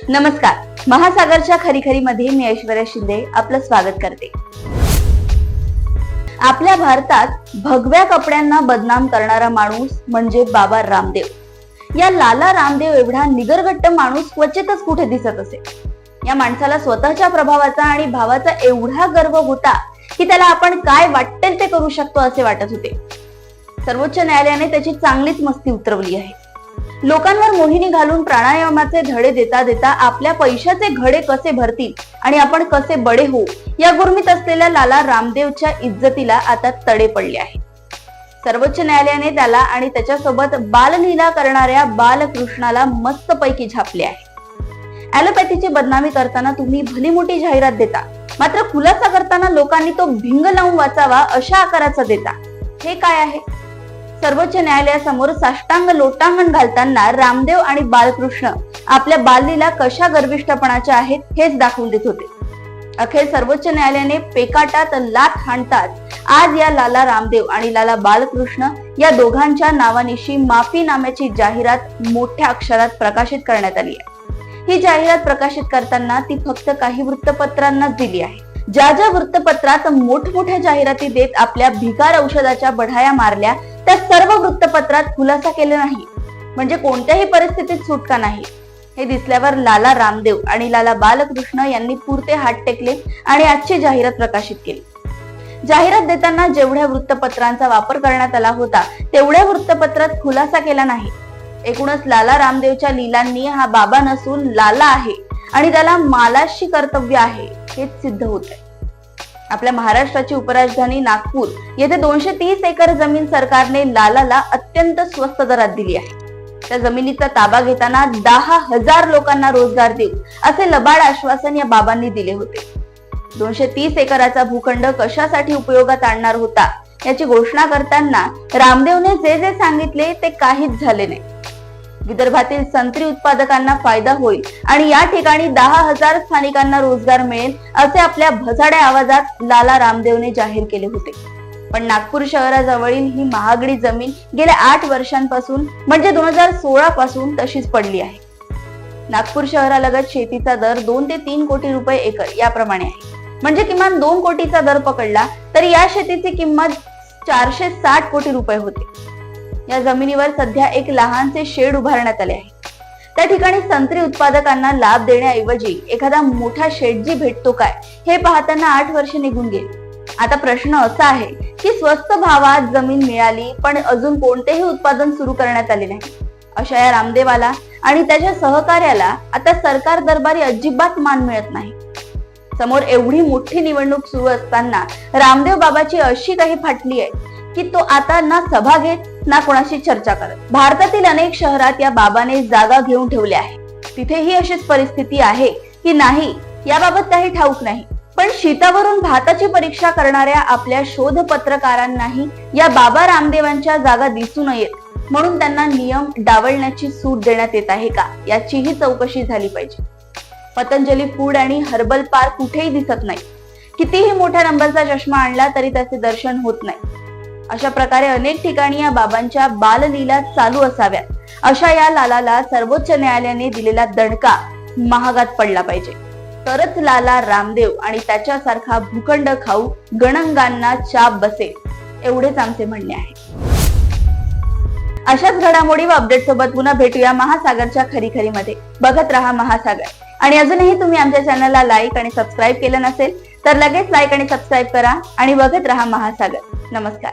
नमस्कार, महासागरच्या खरीखरीमध्ये मी ऐश्वर्या शिंदे आपलं स्वागत करते. आपल्या भारतात भगव्या कपड्यांना बदनाम करणारा माणूस म्हणजे बाबा रामदेव. या लाला रामदेव एवढा निगरगट्ट माणूस क्वचितच कुठे दिसत असे. या माणसाला स्वतःच्या प्रभावाचा आणि भावाचा एवढा गर्व होता की त्याला आपण काय वाटेल ते करू शकतो असे वाटत होते. सर्वोच्च न्यायालयाने त्याची चांगलीच मस्ती उतरवली आहे. लोकांवर मोहिनी घालून प्राणायामाचे धडे देता देता आपल्या पैशाचे घडे कसे भरतील आणि आपण कसे बडे होऊ या गुरमीत असलेल्या लाला रामदेवच्या इज्जतीला आता तडे पडले आहे. सर्वोच्च न्यायालयाने त्याला आणि त्याच्यासोबत बाललीला करणाऱ्या बालकृष्णाला मस्तपैकी झापले आहे. ॲलोपॅथीची बदनामी करताना तुम्ही भली मोठी जाहिरात देता, मात्र खुलासा करताना लोकांनी तो भिंग लावून वाचावा अशा आकाराचा देता. हे काय आहे? सर्वोच्च न्यायालयासमोर साष्टांग लोटांगण घालताना रामदेव आणि बालकृष्ण आपल्या बाललीला कशा गर्विष्ठपणाच्या आहेत हेच दाखवून देत होते. अखेर सर्वोच्च न्यायालयाने पेकाटात लाथ हाणताच आज या लाला रामदेव आणि लाला बालकृष्ण या दोघांच्या नावानिशी माफीनाम्याची जाहिरात मोठ्या अक्षरात प्रकाशित करण्यात आली आहे. ही जाहिरात प्रकाशित करताना ती फक्त काही वृत्तपत्रांनाच दिली आहे. ज्या वृत्तपत्रात मोठमोठ्या जाहिराती देत आपल्या भिकार औषधाच्या बढाया मारल्या त्या सर्व वृत्तपत्रात खुलासा केला नाही, म्हणजे कोणत्याही परिस्थितीत सुटका नाही. हे दिसल्यावर लाला रामदेव आणि लाला बालकृष्ण यांनी पुरते हात टेकले आणि आजची जाहिरात प्रकाशित केली. जाहिरात देताना जेवढ्या वृत्तपत्रांचा वापर करण्यात आला होता तेवढ्या वृत्तपत्रात खुलासा केला नाही. एकूणच लाला रामदेवच्या लीलांनी हा बाबा नसून लाला आहे आणि त्याला मालाशी कर्तव्य आहे हेच सिद्ध होत आहे. आपल्या महाराष्ट्राची उपराजधानी नागपूर येथे 230 एकर जमीन सरकारने लालाला अत्यंत स्वस्त दरात दिली आहे. त्या जमिनीचा ताबा घेताना 10,000 लोकांना रोजगार देऊ असे लबाड आश्वासन या बाबांनी दिले होते. 230 एकराचा भूखंड कशासाठी उपयोगात आणणार होता याची घोषणा करताना रामदेवने जे जे सांगितले ते काहीच झाले नाही. विदर्भातील संत्री उत्पादकांना फायदा होईल आणि या ठिकाणी 10,000 स्थानिकांना रोजगार मिळेल असे आपल्या भजाड्या आवाजात लाला रामदेवने जाहीर केले होते. पण नागपूर शहराजवळील ही महागडी जमीन गेल्या 8 वर्षांपासून म्हणजे 2016 पासून तशीच पडली आहे. नागपूर शहरालगत शेतीचा दर 2 ते 3 कोटी रुपये एकर याप्रमाणे आहे. म्हणजे किमान 2 कोटीचा दर पकडला तरी या शेतीची किंमत 460 कोटी रुपये होते. या जमिनीवर सध्या एक लहानसे शेड उभारण्यात आले आहे. त्या ठिकाणी संत्री उत्पादकांना लाभ देण्याऐवजी एखादा मोठा शेडजी भेटतो काय हे पाहताना 8 वर्षे निघून गेली. आता प्रश्न असा आहे की स्वस्त भावात जमीन मिळाली पण अजून कोणतेही उत्पादन सुरू करण्यात आले नाही. अशा या रामदेवाला आणि त्याच्या सहकार्याला आता सरकार दरबारी अजिबात मान मिळत नाही. समोर एवढी मोठी निवडणूक सुरू असताना रामदेव बाबाची अशी काही फाटली आहे की तो आता ना सभा घेत ना कोणाशी चर्चा करत. भारतातील अनेक शहरात या बाबाने जागा घेऊन ठेवल्या आहे. तिथेही अशीच परिस्थिती आहे की नाही याबाबत काही ठाऊक नाही. पण शीतावरून भाताची परीक्षा करणाऱ्या आपल्या शोध पत्रकारांनाही या बाबा रामदेवांच्या जागा दिसू नयेत म्हणून त्यांना नियम डावलण्याची सूट देण्यात येत आहे का याचीही चौकशी झाली पाहिजे. पतंजली फूड आणि हर्बल पार्क कुठेही दिसत नाही. कितीही मोठ्या नंबरचा चष्मा आणला तरी त्याचे दर्शन होत नाही. अशा प्रकारे अनेक ठिकाणी या बाबांच्या बाललीला चालू असाव्यात. अशा या लालाला सर्वोच्च न्यायालयाने दिलेला दणका महागात पडला पाहिजे. तरच लाला रामदेव आणि त्याच्यासारखा भूखंड खाऊ गणंगांना चाप बसेल एवढेच आमचे म्हणणे आहे. अशाच घडामोडी व अपडेट सोबत पुन्हा भेटूया महासागरच्या खरीखरीमध्ये. बघत रहा महासागर. आणि अजूनही तुम्ही आमच्या चॅनलला लाईक आणि सबस्क्राईब केलं नसेल तर लगेच लाईक आणि सबस्क्राईब करा आणि बघत रहा महासागर. नमस्कार.